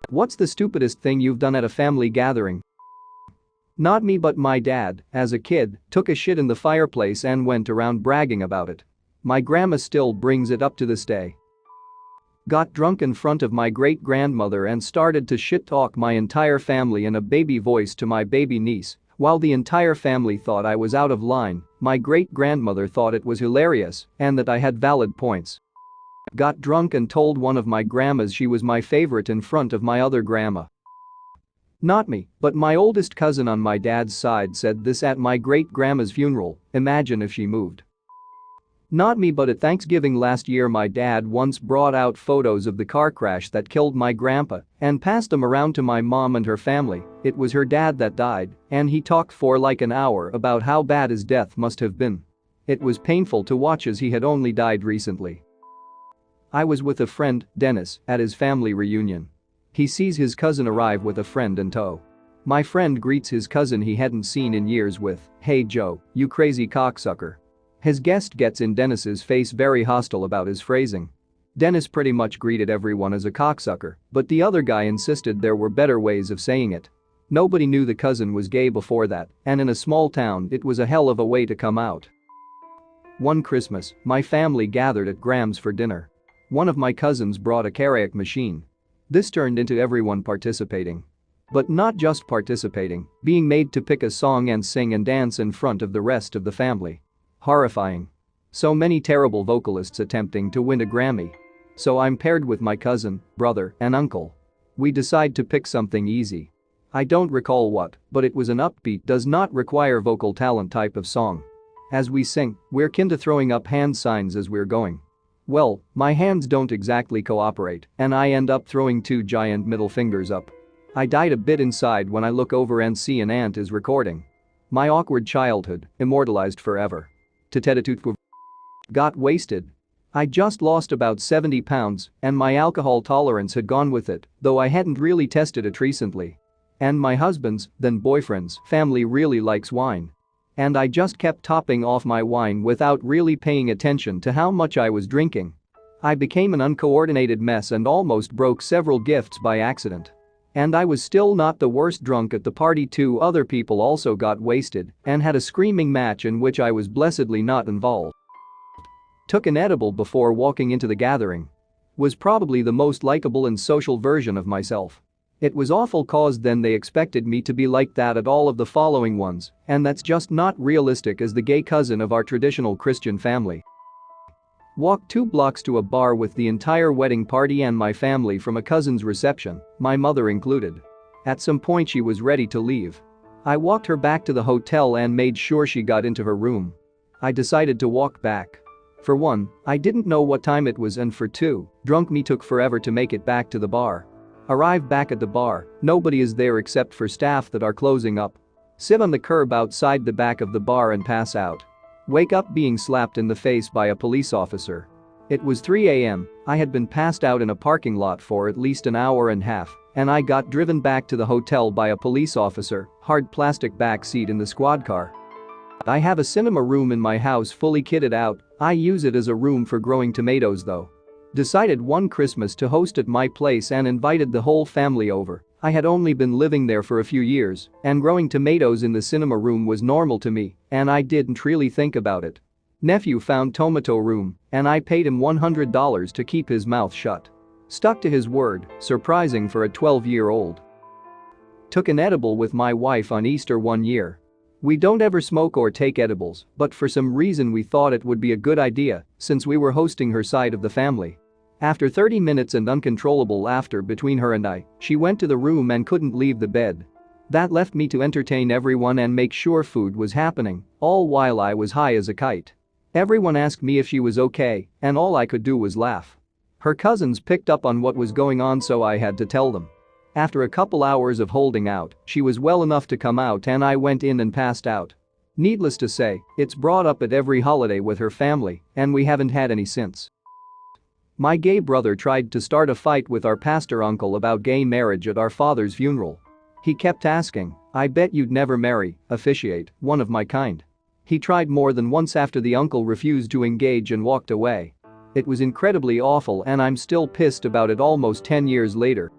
What's the stupidest thing you've done at a family gathering? Not me, but my dad, as a kid, took a shit in the fireplace and went around bragging about it. My grandma still brings it up to this day. Got drunk in front of my great-grandmother and started to shit-talk my entire family in a baby voice to my baby niece. While the entire family thought I was out of line, my great-grandmother thought it was hilarious and that I had valid points. Got drunk and told one of my grandmas she was my favorite in front of my other grandma. Not me, but my oldest cousin on my dad's side said this at my great-grandma's funeral. Imagine if she moved. Not me, but at Thanksgiving last year my dad once brought out photos of the car crash that killed my grandpa and passed them around to my mom and her family. It was her dad that died, and he talked for like an hour about how bad his death must have been. It was painful to watch as he had only died recently. I was with a friend, Dennis, at his family reunion. He sees his cousin arrive with a friend in tow. My friend greets his cousin he hadn't seen in years with, "Hey Joe, you crazy cocksucker." His guest gets in Dennis's face very hostile about his phrasing. Dennis pretty much greeted everyone as a cocksucker, but the other guy insisted there were better ways of saying it. Nobody knew the cousin was gay before that, and in a small town it was a hell of a way to come out. One Christmas, my family gathered at Graham's for dinner. One of my cousins brought a karaoke machine. This turned into everyone participating. But not just participating, being made to pick a song and sing and dance in front of the rest of the family. Horrifying. So many terrible vocalists attempting to win a Grammy. So I'm paired with my cousin, brother, and uncle. We decide to pick something easy. I don't recall what, but it was an upbeat, does not require vocal talent type of song. As we sing, we're kinda throwing up hand signs as we're going. Well, my hands don't exactly cooperate, and I end up throwing two giant middle fingers up. I died a bit inside when I look over and see an aunt is recording. My awkward childhood, immortalized forever. Got wasted. I just lost about 70 pounds, and my alcohol tolerance had gone with it, though I hadn't really tested it recently. And my husband's, then boyfriend's, family really likes wine. And I just kept topping off my wine without really paying attention to how much I was drinking. I became an uncoordinated mess and almost broke several gifts by accident. And I was still not the worst drunk at the party. Two other people also got wasted and had a screaming match in which I was blessedly not involved. Took an edible before walking into the gathering. Was probably the most likable and social version of myself. It was awful cause then they expected me to be like that at all of the following ones, and that's just not realistic as the gay cousin of our traditional Christian family. Walked 2 blocks to a bar with the entire wedding party and my family from a cousin's reception, my mother included. At some point she was ready to leave. I walked her back to the hotel and made sure she got into her room. I decided to walk back. For one, I didn't know what time it was, and for two, drunk me took forever to make it back to the bar. Arrive back at the bar, nobody is there except for staff that are closing up. Sit on the curb outside the back of the bar and pass out. Wake up being slapped in the face by a police officer. It was 3 a.m., I had been passed out in a parking lot for at least an hour and a half, and I got driven back to the hotel by a police officer, hard plastic back seat in the squad car. I have a cinema room in my house fully kitted out. I use it as a room for growing tomatoes though. Decided one Christmas to host at my place and invited the whole family over. I had only been living there for a few years, and growing tomatoes in the cinema room was normal to me, and I didn't really think about it. Nephew found tomato room, and I paid him $100 to keep his mouth shut. Stuck to his word, surprising for a 12-year-old. Took an edible with my wife on Easter one year. We don't ever smoke or take edibles, but for some reason we thought it would be a good idea since we were hosting her side of the family. After 30 minutes and uncontrollable laughter between her and I, she went to the room and couldn't leave the bed. That left me to entertain everyone and make sure food was happening, all while I was high as a kite. Everyone asked me if she was okay, and all I could do was laugh. Her cousins picked up on what was going on, so I had to tell them. After a couple hours of holding out, she was well enough to come out and I went in and passed out. Needless to say, it's brought up at every holiday with her family, and we haven't had any since. My gay brother tried to start a fight with our pastor uncle about gay marriage at our father's funeral. He kept asking, "I bet you'd never marry, officiate, one of my kind." He tried more than once after the uncle refused to engage and walked away. It was incredibly awful and I'm still pissed about it almost 10 years later.